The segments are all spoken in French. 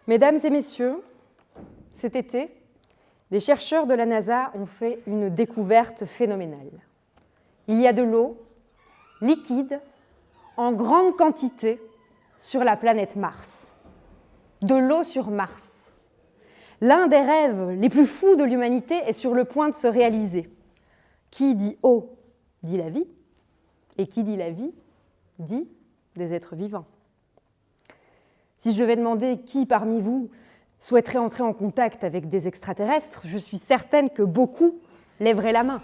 Mesdames et messieurs, cet été, des chercheurs de la NASA ont fait une découverte phénoménale. Il y a de l'eau liquide en grande quantité sur la planète Mars. De l'eau sur Mars. L'un des rêves les plus fous de l'humanité est sur le point de se réaliser. Qui dit eau dit la vie, et qui dit la vie dit des êtres vivants. Si je devais demander qui parmi vous souhaiterait entrer en contact avec des extraterrestres, je suis certaine que beaucoup lèveraient la main.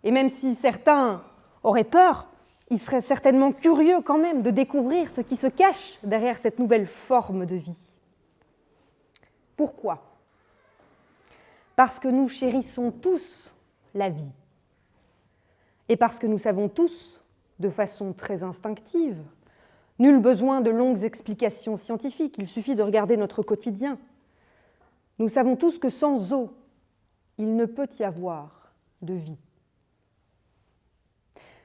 Et même si certains auraient peur, ils seraient certainement curieux quand même de découvrir ce qui se cache derrière cette nouvelle forme de vie. Pourquoi ? Parce que nous chérissons tous la vie. Et parce que nous savons tous, de façon très instinctive, nul besoin de longues explications scientifiques, il suffit de regarder notre quotidien. Nous savons tous que sans eau, il ne peut y avoir de vie.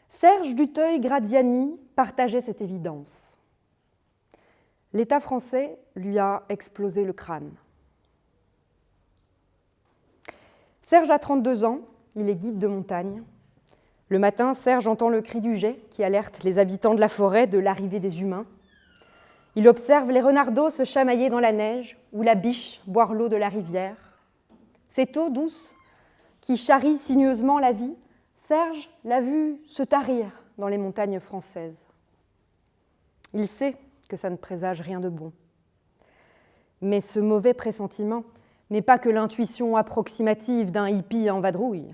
Serge Duteuil-Graziani partageait cette évidence. L'État français lui a explosé le crâne. Serge a 32 ans, il est guide de montagne. Le matin, Serge entend le cri du jet qui alerte les habitants de la forêt de l'arrivée des humains. Il observe les renardeaux se chamailler dans la neige ou la biche boire l'eau de la rivière. Cette eau douce qui charrie sinueusement la vie, Serge l'a vue se tarir dans les montagnes françaises. Il sait que ça ne présage rien de bon. Mais ce mauvais pressentiment n'est pas que l'intuition approximative d'un hippie en vadrouille.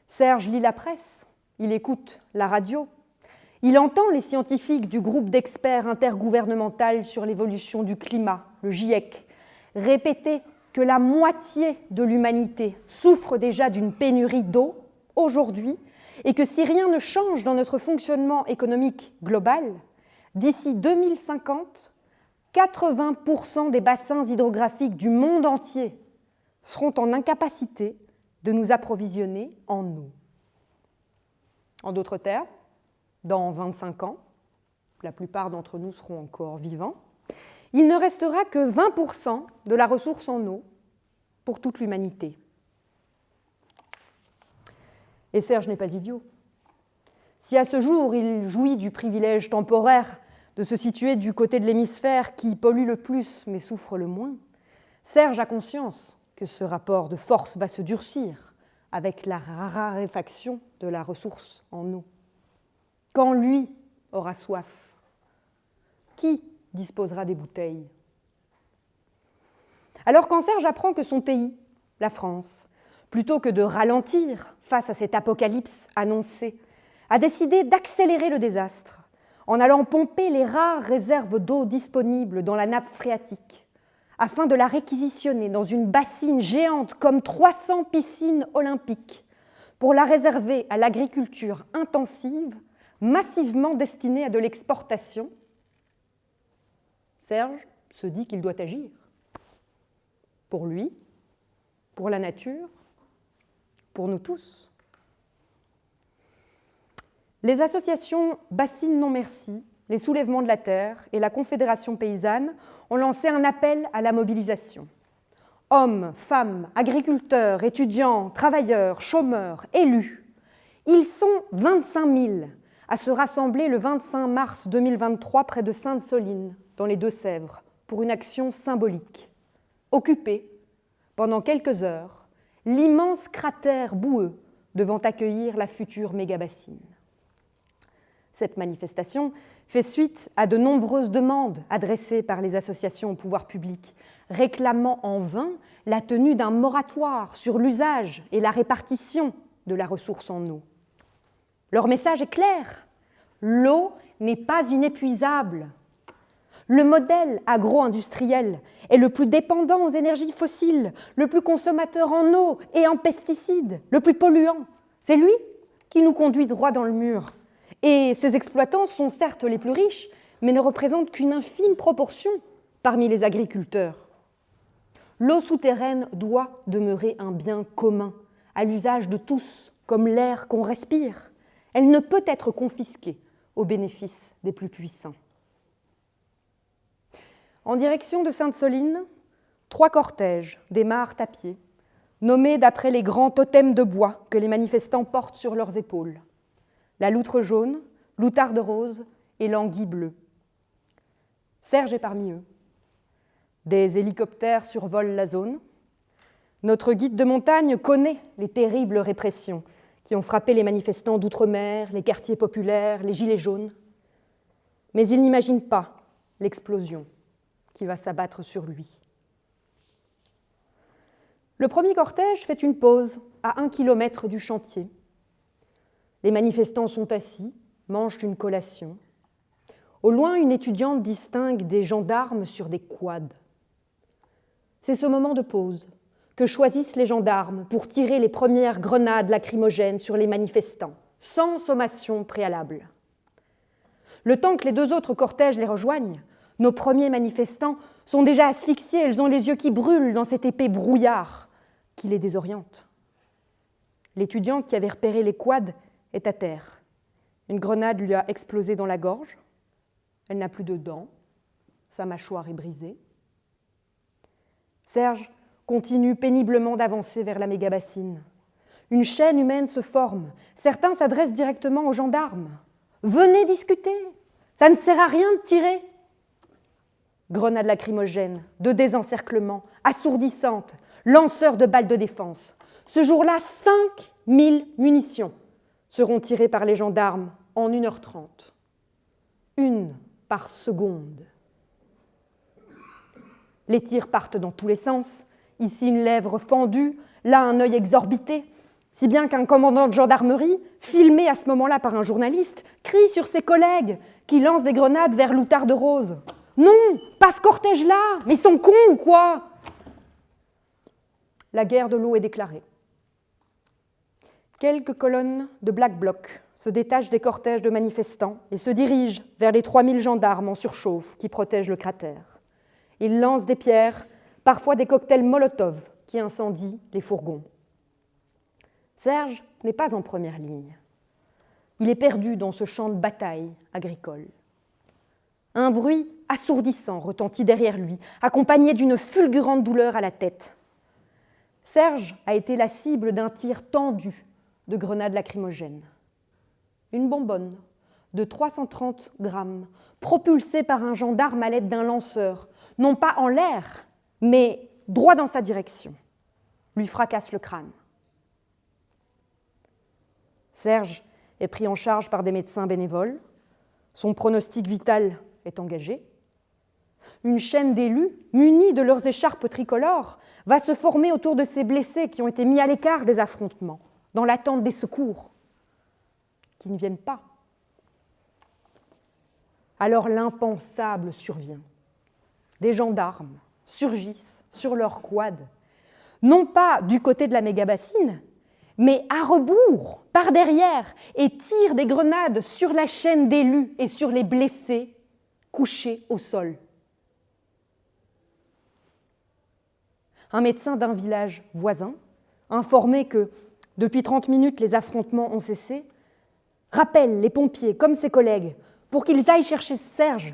Serge lit la presse, il écoute la radio, il entend les scientifiques du groupe d'experts intergouvernemental sur l'évolution du climat, le GIEC, répéter que la moitié de l'humanité souffre déjà d'une pénurie d'eau aujourd'hui et que si rien ne change dans notre fonctionnement économique global, d'ici 2050, 80% des bassins hydrographiques du monde entier seront en incapacité de nous approvisionner en eau. En d'autres termes, dans 25 ans, la plupart d'entre nous seront encore vivants, il ne restera que 20% de la ressource en eau pour toute l'humanité. Et Serge n'est pas idiot. Si à ce jour, il jouit du privilège temporaire de se situer du côté de l'hémisphère qui pollue le plus mais souffre le moins, Serge a conscience que ce rapport de force va se durcir avec la raréfaction de la ressource en eau. Quand lui aura soif, qui disposera des bouteilles ? Alors quand Serge apprend que son pays, la France, plutôt que de ralentir face à cet apocalypse annoncé, a décidé d'accélérer le désastre en allant pomper les rares réserves d'eau disponibles dans la nappe phréatique, afin de la réquisitionner dans une bassine géante comme 300 piscines olympiques pour la réserver à l'agriculture intensive, massivement destinée à de l'exportation, Serge se dit qu'il doit agir. Pour lui, pour la nature, pour nous tous. Les associations Bassines Non Merci, les Soulèvements de la Terre et la Confédération paysanne ont lancé un appel à la mobilisation. Hommes, femmes, agriculteurs, étudiants, travailleurs, chômeurs, élus, ils sont 25 000 à se rassembler le 25 mars 2023 près de Sainte-Soline, dans les Deux-Sèvres, pour une action symbolique. Occuper, pendant quelques heures, l'immense cratère boueux devant accueillir la future méga-bassine. Cette manifestation fait suite à de nombreuses demandes adressées par les associations au pouvoir public, réclamant en vain la tenue d'un moratoire sur l'usage et la répartition de la ressource en eau. Leur message est clair, l'eau n'est pas inépuisable. Le modèle agro-industriel est le plus dépendant aux énergies fossiles, le plus consommateur en eau et en pesticides, le plus polluant. C'est lui qui nous conduit droit dans le mur. Et ces exploitants sont certes les plus riches, mais ne représentent qu'une infime proportion parmi les agriculteurs. L'eau souterraine doit demeurer un bien commun, à l'usage de tous, comme l'air qu'on respire. Elle ne peut être confisquée au bénéfice des plus puissants. En direction de Sainte-Soline, 3 cortèges démarrent à pied, nommés d'après les grands totems de bois que les manifestants portent sur leurs épaules. La loutre jaune, l'outarde rose et l'anguille bleue. Serge est parmi eux. Des hélicoptères survolent la zone. Notre guide de montagne connaît les terribles répressions qui ont frappé les manifestants d'outre-mer, les quartiers populaires, les gilets jaunes. Mais il n'imagine pas l'explosion qui va s'abattre sur lui. Le premier cortège fait une pause à 1 kilomètre du chantier. Les manifestants sont assis, mangent une collation. Au loin, une étudiante distingue des gendarmes sur des quads. C'est ce moment de pause que choisissent les gendarmes pour tirer les premières grenades lacrymogènes sur les manifestants, sans sommation préalable. Le temps que les 2 autres cortèges les rejoignent, nos premiers manifestants sont déjà asphyxiés, elles ont les yeux qui brûlent dans cet épais brouillard qui les désoriente. L'étudiante qui avait repéré les quads est à terre. Une grenade lui a explosé dans la gorge. Elle n'a plus de dents. Sa mâchoire est brisée. Serge continue péniblement d'avancer vers la mégabassine. Une chaîne humaine se forme. Certains s'adressent directement aux gendarmes. « Venez discuter, ça ne sert à rien de tirer !» Grenades lacrymogènes, de désencerclement, assourdissantes, lanceurs de balles de défense. Ce jour-là, 5000 munitions seront tirées par les gendarmes en 1h30. 1 par seconde. Les tirs partent dans tous les sens. Ici, une lèvre fendue, là, un œil exorbité, si bien qu'un commandant de gendarmerie, filmé à ce moment-là par un journaliste, crie sur ses collègues qui lancent des grenades vers l'outarde rose. « Non, pas ce cortège-là, mais ils sont cons ou quoi ?» La guerre de l'eau est déclarée. Quelques colonnes de Black Bloc se détachent des cortèges de manifestants et se dirigent vers les 3000 gendarmes en surchauffe qui protègent le cratère. Ils lancent des pierres, parfois des cocktails Molotov qui incendient les fourgons. Serge n'est pas en première ligne. Il est perdu dans ce champ de bataille agricole. Un bruit assourdissant retentit derrière lui, accompagné d'une fulgurante douleur à la tête. Serge a été la cible d'un tir tendu de grenades lacrymogènes. Une bonbonne de 330 grammes, propulsée par un gendarme à l'aide d'un lanceur, non pas en l'air, mais droit dans sa direction, lui fracasse le crâne. Serge est pris en charge par des médecins bénévoles. Son pronostic vital est engagé. Une chaîne d'élus, munis de leurs écharpes tricolores, va se former autour de ces blessés qui ont été mis à l'écart des affrontements, dans l'attente des secours, qui ne viennent pas. Alors l'impensable survient. Des gendarmes surgissent sur leurs quads, non pas du côté de la mégabassine, mais à rebours, par derrière, et tirent des grenades sur la chaîne d'élus et sur les blessés couchés au sol. Un médecin d'un village voisin, informé que depuis 30 minutes les affrontements ont cessé, rappelle les pompiers comme ses collègues pour qu'ils aillent chercher Serge.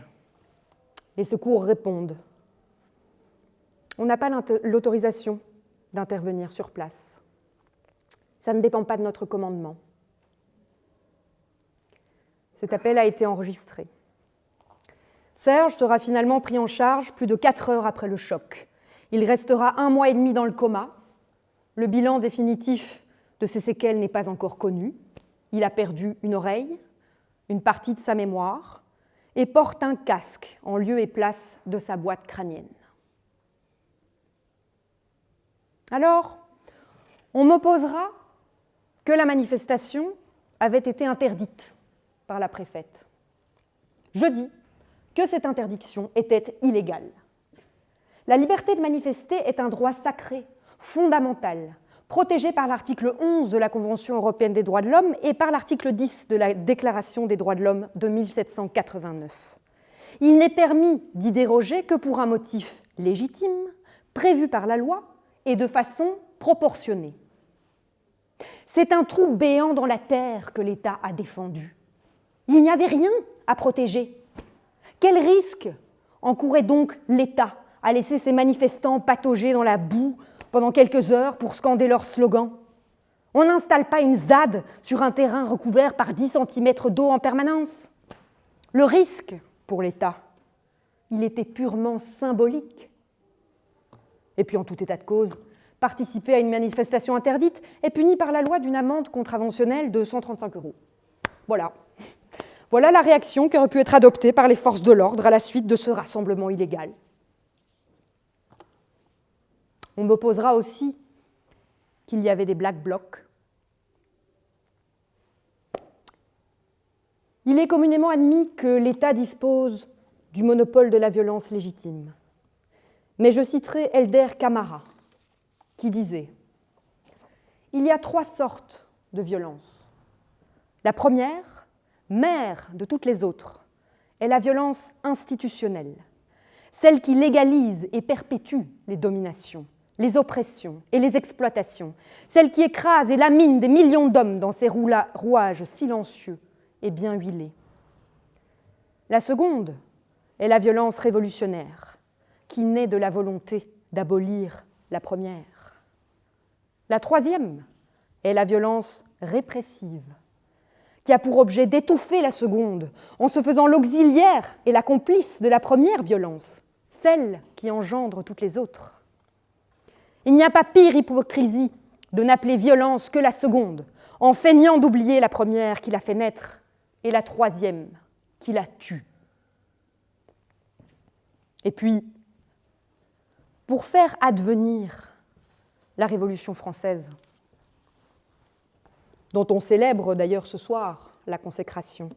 Les secours répondent. On n'a pas l'autorisation d'intervenir sur place. Ça ne dépend pas de notre commandement. Cet appel a été enregistré. Serge sera finalement pris en charge plus de 4 heures après le choc. Il restera 1 mois et demi dans le coma. Le bilan définitif de ses séquelles n'est pas encore connu. Il a perdu une oreille, une partie de sa mémoire et porte un casque en lieu et place de sa boîte crânienne. Alors, on m'opposera que la manifestation avait été interdite par la préfète. Je dis que cette interdiction était illégale. La liberté de manifester est un droit sacré, fondamental, protégé par l'article 11 de la Convention européenne des droits de l'homme et par l'article 10 de la Déclaration des droits de l'homme de 1789. Il n'est permis d'y déroger que pour un motif légitime, prévu par la loi et de façon proportionnée. C'est un trou béant dans la terre que l'État a défendu. Il n'y avait rien à protéger. Quel risque Encourait donc l'État à laisser ces manifestants patauger dans la boue pendant quelques heures pour scander leur slogan? On n'installe pas une ZAD sur un terrain recouvert par 10 cm d'eau en permanence. Le risque pour l'État, il était purement symbolique. Et puis en tout état de cause, participer à une manifestation interdite est puni par la loi d'une amende contraventionnelle de 135 €. Voilà. Voilà la réaction qui aurait pu être adoptée par les forces de l'ordre à la suite de ce rassemblement illégal. On m'opposera aussi qu'il y avait des Black Blocs. Il est communément admis que l'État dispose du monopole de la violence légitime. Mais je citerai Elder Camara, qui disait « Il y a 3 sortes de violence. La première, mère de toutes les autres, est la violence institutionnelle, celle qui légalise et perpétue les dominations, les oppressions et les exploitations, celle qui écrase et lamine des millions d'hommes dans ses rouages silencieux et bien huilés. La seconde est la violence révolutionnaire, qui naît de la volonté d'abolir la première. La troisième est la violence répressive, qui a pour objet d'étouffer la seconde en se faisant l'auxiliaire et la complice de la première violence, celle qui engendre toutes les autres. Il n'y a pas pire hypocrisie de n'appeler violence que la seconde, en feignant d'oublier la première qui l'a fait naître et la troisième qui la tue. Et puis, pour faire advenir la Révolution française, dont on célèbre d'ailleurs ce soir la consécration,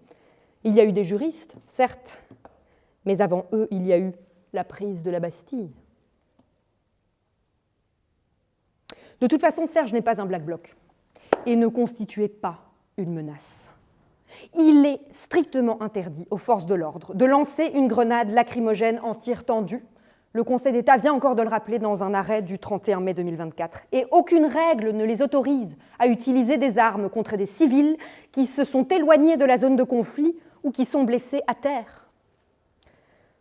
il y a eu des juristes, certes, mais avant eux, il y a eu la prise de la Bastille. De toute façon, Serge n'est pas un Black Bloc et ne constituait pas une menace. Il est strictement interdit aux forces de l'ordre de lancer une grenade lacrymogène en tir tendu. Le Conseil d'État vient encore de le rappeler dans un arrêt du 31 mai 2024. Et aucune règle ne les autorise à utiliser des armes contre des civils qui se sont éloignés de la zone de conflit ou qui sont blessés à terre.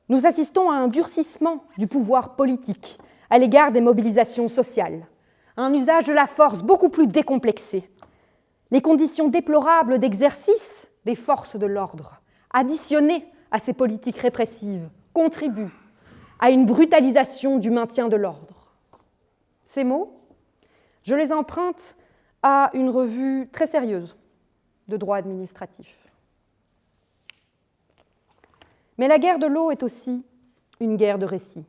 Nous assistons à un durcissement du pouvoir politique à l'égard des mobilisations sociales, à un usage de la force beaucoup plus décomplexé. Les conditions déplorables d'exercice des forces de l'ordre, additionnées à ces politiques répressives, contribuent à une brutalisation du maintien de l'ordre. Ces mots, je les emprunte à une revue très sérieuse de droit administratif. Mais la guerre de l'eau est aussi une guerre de récit.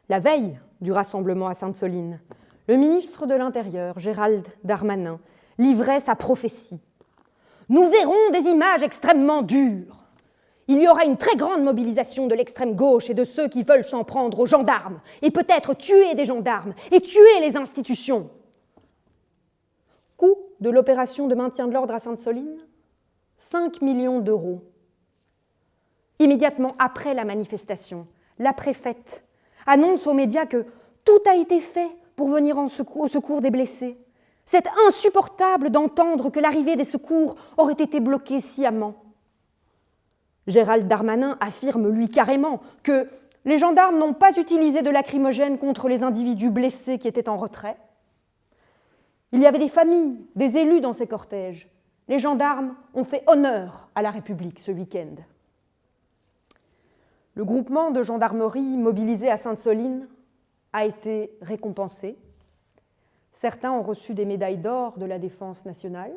La veille du rassemblement à Sainte-Soline, le ministre de l'Intérieur, Gérald Darmanin, livrait sa prophétie. « Nous verrons des images extrêmement dures. Il y aura une très grande mobilisation de l'extrême gauche et de ceux qui veulent s'en prendre aux gendarmes, et peut-être tuer des gendarmes et tuer les institutions. » Coût de l'opération de maintien de l'ordre à Sainte-Soline ? 5 millions d'euros. Immédiatement après la manifestation, la préfète annonce aux médias que tout a été fait pour venir au secours des blessés. C'est insupportable d'entendre que l'arrivée des secours aurait été bloquée sciemment. Gérald Darmanin affirme, lui, carrément, que les gendarmes n'ont pas utilisé de lacrymogène contre les individus blessés qui étaient en retrait. Il y avait des familles, des élus dans ces cortèges. Les gendarmes ont fait honneur à la République ce week-end. Le groupement de gendarmerie mobilisé à Sainte-Soline a été récompensé. Certains ont reçu des médailles d'or de la Défense nationale,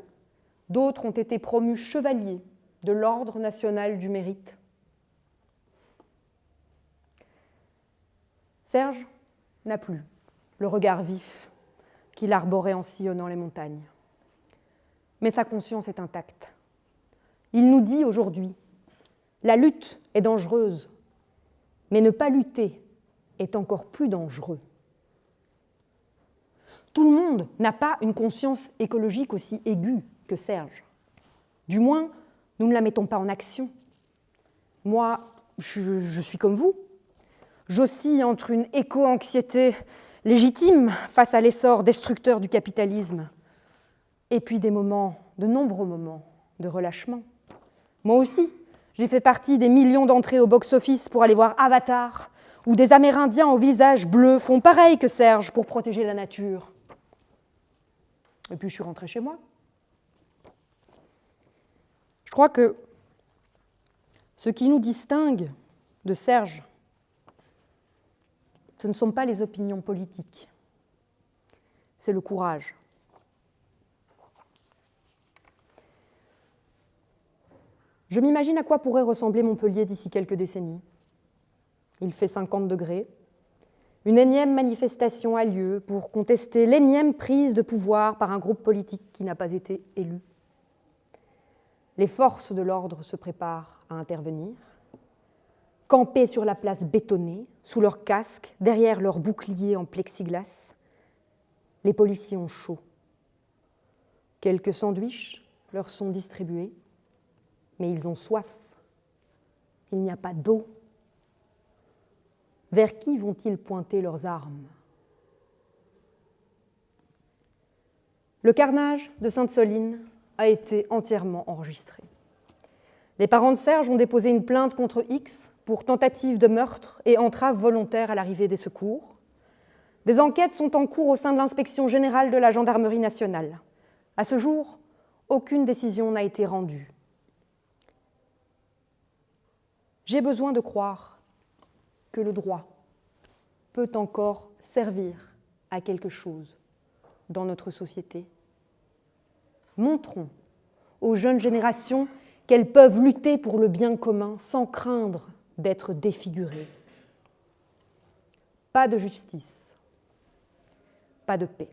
d'autres ont été promus chevaliers de l'Ordre national du mérite. Serge n'a plus le regard vif qu'il arborait en sillonnant les montagnes. Mais sa conscience est intacte. Il nous dit aujourd'hui, la lutte est dangereuse, mais ne pas lutter est encore plus dangereux. Tout le monde n'a pas une conscience écologique aussi aiguë que Serge. Du moins, nous ne la mettons pas en action. Moi, je suis comme vous. J'oscille entre une éco-anxiété légitime face à l'essor destructeur du capitalisme et puis de nombreux moments de relâchement. Moi aussi, J'ai fait partie des millions d'entrées au box-office pour aller voir Avatar, où des Amérindiens au visage bleu font pareil que Serge pour protéger la nature. Et puis je suis rentrée chez moi. Je crois que ce qui nous distingue de Serge, ce ne sont pas les opinions politiques, c'est le courage. Je m'imagine à quoi pourrait ressembler Montpellier d'ici quelques décennies. Il fait 50 degrés. Une énième manifestation a lieu pour contester l'énième prise de pouvoir par un groupe politique qui n'a pas été élu. Les forces de l'ordre se préparent à intervenir. Campés sur la place bétonnée, sous leurs casques, derrière leurs boucliers en plexiglas, les policiers ont chaud. Quelques sandwichs leur sont distribués, mais ils ont soif. Il n'y a pas d'eau. Vers qui vont-ils pointer leurs armes? Le carnage de Sainte-Soline a été entièrement enregistré. Les parents de Serge ont déposé une plainte contre X pour tentative de meurtre et entrave volontaire à l'arrivée des secours. Des enquêtes sont en cours au sein de l'inspection générale de la gendarmerie nationale. À ce jour, aucune décision n'a été rendue. J'ai besoin de croire que le droit peut encore servir à quelque chose dans notre société. Montrons aux jeunes générations qu'elles peuvent lutter pour le bien commun sans craindre d'être défigurées. Pas de justice, pas de paix.